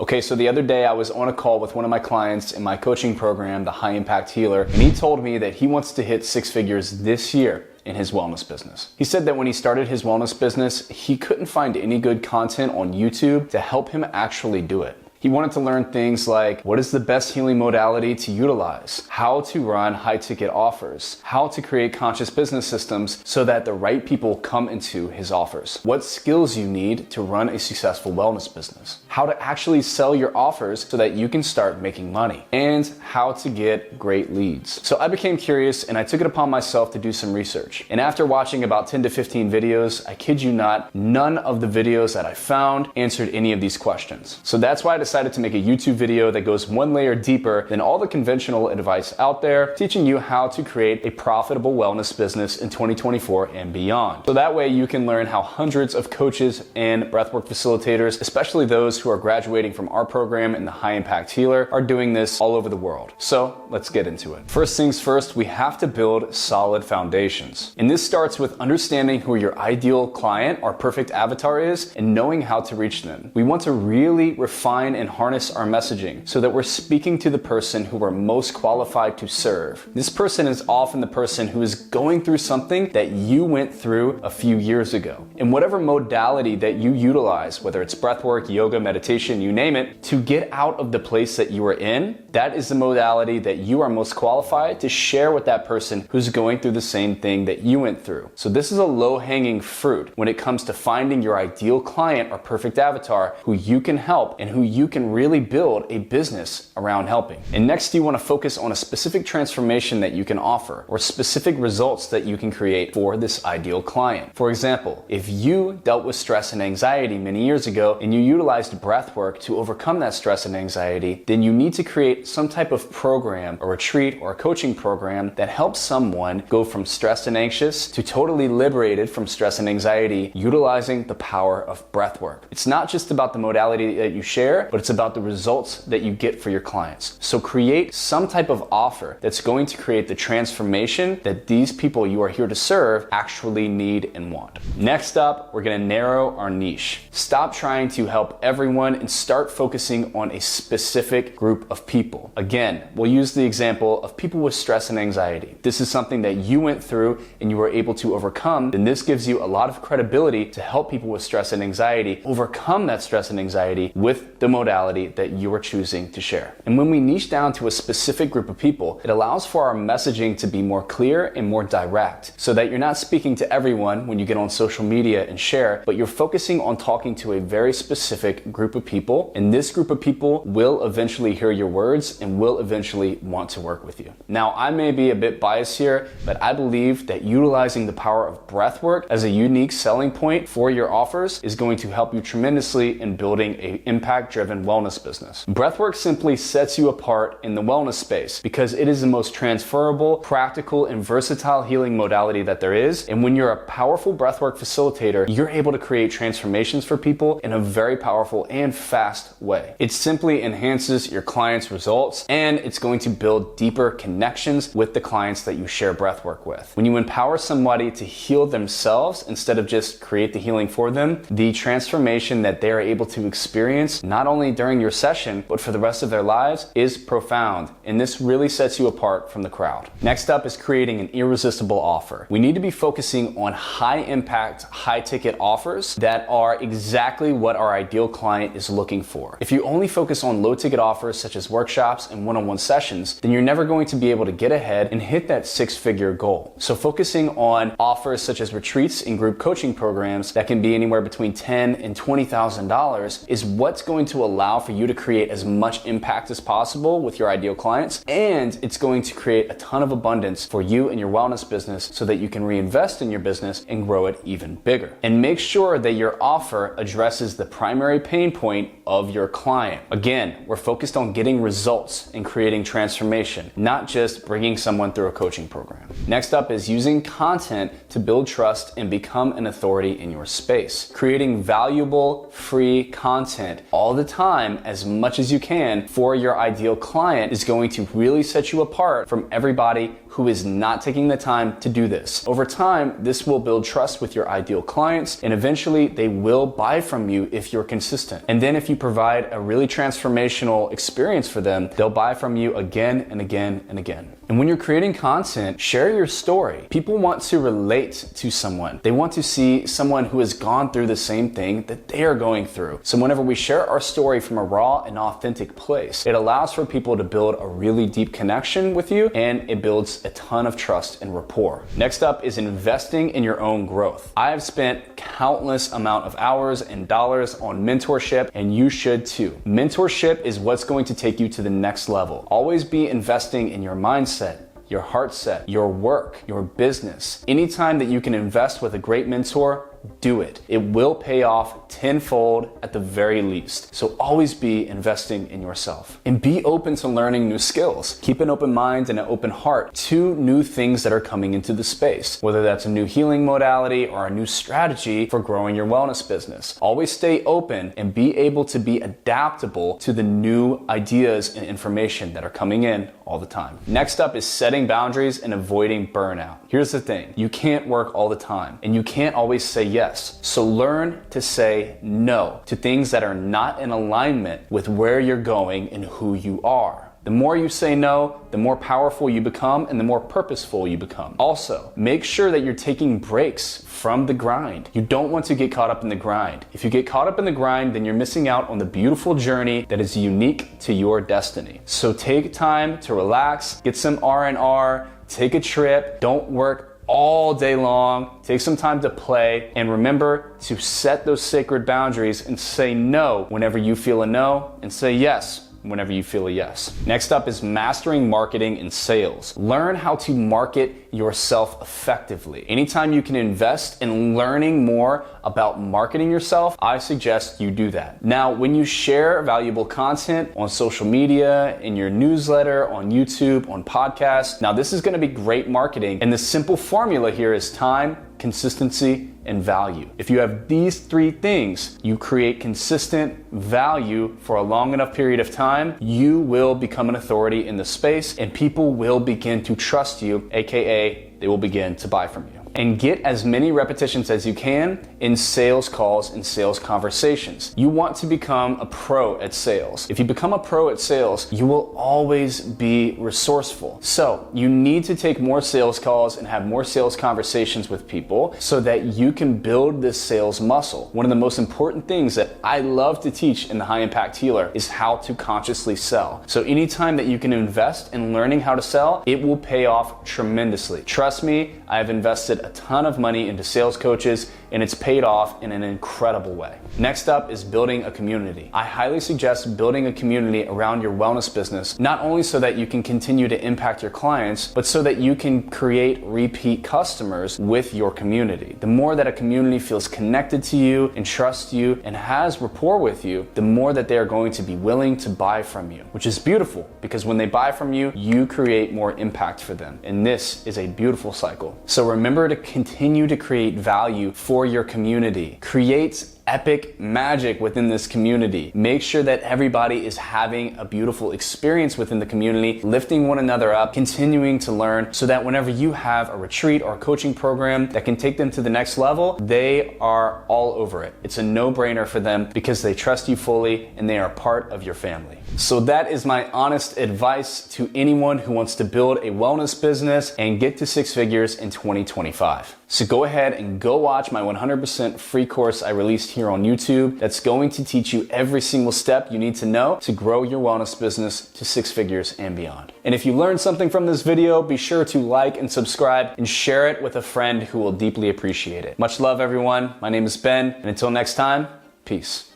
Okay, so the other day I was on a call with one of my clients in my coaching program, the High Impact Healer, and he told me that he wants to hit 6 figures this year in his wellness business. He said that when he started his wellness business, he couldn't find any good content on YouTube to help him actually do it. He wanted to learn things like what is the best healing modality to utilize, how to run high ticket offers, how to create conscious business systems so that the right people come into his offers, what skills you need to run a successful wellness business, how to actually sell your offers so that you can start making money, and how to get great leads. So I became curious and I took it upon myself to do some research. And after watching about 10 to 15 videos, I kid you not, none of the videos that I found answered any of these questions. So that's why I decided to make a YouTube video that goes one layer deeper than all the conventional advice out there, teaching you how to create a profitable wellness business in 2024 and beyond. So that way you can learn how hundreds of coaches and breathwork facilitators, especially those who are graduating from our program in the High Impact Healer, are doing this all over the world. So let's get into it. First things first, we have to build solid foundations. And this starts with understanding who your ideal client or perfect avatar is and knowing how to reach them. We want to really refine and harness our messaging so that we're speaking to the person who we're most qualified to serve. This person is often the person who is going through something that you went through a few years ago. And whatever modality that you utilize, whether it's breathwork, yoga, meditation, you name it, to get out of the place that you are in, that is the modality that you are most qualified to share with that person who's going through the same thing that you went through. So this is a low-hanging fruit when it comes to finding your ideal client or perfect avatar who you can help and who you can really build a business around helping. And next, you want to focus on a specific transformation that you can offer or specific results that you can create for this ideal client. For example, if you dealt with stress and anxiety many years ago and you utilized breath work to overcome that stress and anxiety, then you need to create some type of program, a retreat or a coaching program that helps someone go from stressed and anxious to totally liberated from stress and anxiety utilizing the power of breath work. It's not just about the modality that you share, but it's about the results that you get for your clients. So create some type of offer that's going to create the transformation that these people you are here to serve actually need and want. Next up, we're going to narrow our niche. Stop trying to help everyone and start focusing on a specific group of people. Again, we'll use the example of people with stress and anxiety. This is something that you went through and you were able to overcome, then this gives you a lot of credibility to help people with stress and anxiety overcome that stress and anxiety with the modality that you are choosing to share. And when we niche down to a specific group of people, it allows for our messaging to be more clear and more direct so that you're not speaking to everyone when you get on social media and share, but you're focusing on talking to a very specific group of people. And this group of people will eventually hear your words and will eventually want to work with you. Now, I may be a bit biased here, but I believe that utilizing the power of breath work as a unique selling point for your offers is going to help you tremendously in building an impact-driven wellness business. Breathwork simply sets you apart in the wellness space because it is the most transferable, practical, and versatile healing modality that there is. And when you're a powerful breathwork facilitator, you're able to create transformations for people in a very powerful and fast way. It simply enhances your clients' results and it's going to build deeper connections with the clients that you share breathwork with. When you empower somebody to heal themselves instead of just create the healing for them, the transformation that they are able to experience not only during your session, but for the rest of their lives is profound. And this really sets you apart from the crowd. Next up is creating an irresistible offer. We need to be focusing on high impact, high ticket offers that are exactly what our ideal client is looking for. If you only focus on low ticket offers such as workshops and one-on-one sessions, then you're never going to be able to get ahead and hit that 6-figure goal. So focusing on offers such as retreats and group coaching programs that can be anywhere between $10,000 and $20,000 is what's going to allow for you to create as much impact as possible with your ideal clients, and it's going to create a ton of abundance for you and your wellness business so that you can reinvest in your business and grow it even bigger. And make sure that your offer addresses the primary pain point of your client. Again, we're focused on getting results and creating transformation, not just bringing someone through a coaching program. Next up is using content to build trust and become an authority in your space. Creating valuable, free content all the time time as much as you can for your ideal client is going to really set you apart from everybody who is not taking the time to do this. Over time, this will build trust with your ideal clients, and eventually they will buy from you if you're consistent. And then if you provide a really transformational experience for them, they'll buy from you again and again and again. And when you're creating content, share your story. People want to relate to someone. They want to see someone who has gone through the same thing that they are going through. So whenever we share our story from a raw and authentic place, it allows for people to build a really deep connection with you, and it builds a ton of trust and rapport. Next up is investing in your own growth. I have spent countless amount of hours and dollars on mentorship, and you should too. Mentorship is what's going to take you to the next level. Always be investing in your mindset, your heart set, your work, your business. Anytime that you can invest with a great mentor, do it. It will pay off tenfold at the very least. So always be investing in yourself and be open to learning new skills. Keep an open mind and an open heart to new things that are coming into the space, whether that's a new healing modality or a new strategy for growing your wellness business. Always stay open and be able to be adaptable to the new ideas and information that are coming in all the time. Next up is setting boundaries and avoiding burnout. Here's the thing, you can't work all the time and you can't always say yes. So learn to say no to things that are not in alignment with where you're going and who you are. The more you say no, the more powerful you become and the more purposeful you become. Also, make sure that you're taking breaks from the grind. You don't want to get caught up in the grind. If you get caught up in the grind, then you're missing out on the beautiful journey that is unique to your destiny. So take time to relax, get some R&R, take a trip, don't work all day long, take some time to play, and remember to set those sacred boundaries and say no whenever you feel a no, and say yes whenever you feel a yes. Next up is mastering marketing and sales. Learn how to market yourself effectively. Anytime you can invest in learning more about marketing yourself, I suggest you do that. Now, when you share valuable content on social media, in your newsletter, on YouTube, on podcasts, now this is going to be great marketing, and the simple formula here is time, consistency, and value. If you have these three things, you create consistent value for a long enough period of time, you will become an authority in the space and people will begin to trust you, aka they will begin to buy from you. And get as many repetitions as you can in sales calls and sales conversations. You want to become a pro at sales. If you become a pro at sales, you will always be resourceful. So you need to take more sales calls and have more sales conversations with people so that you can build this sales muscle. One of the most important things that I love to teach in the High Impact Healer is how to consciously sell. So anytime that you can invest in learning how to sell, it will pay off tremendously. Trust me, I have invested a ton of money into sales coaches and it's paid off in an incredible way. Next up is building a community. I highly suggest building a community around your wellness business, not only so that you can continue to impact your clients, but so that you can create repeat customers with your community. The more that a community feels connected to you and trusts you and has rapport with you, the more that they are going to be willing to buy from you, which is beautiful because when they buy from you, you create more impact for them. And this is a beautiful cycle. So remember to continue to create value for your community. Create epic magic within this community. Make sure that everybody is having a beautiful experience within the community, lifting one another up, continuing to learn, so that whenever you have a retreat or a coaching program that can take them to the next level, they are all over it. It's a no-brainer for them because they trust you fully and they are part of your family. So that is my honest advice to anyone who wants to build a wellness business and get to six figures in 2025. So go ahead and go watch my 100% free course I released here on YouTube that's going to teach you every single step you need to know to grow your wellness business to six figures and beyond. And if you learned something from this video, be sure to like and subscribe and share it with a friend who will deeply appreciate it. Much love, everyone. My name is Ben, and until next time, peace.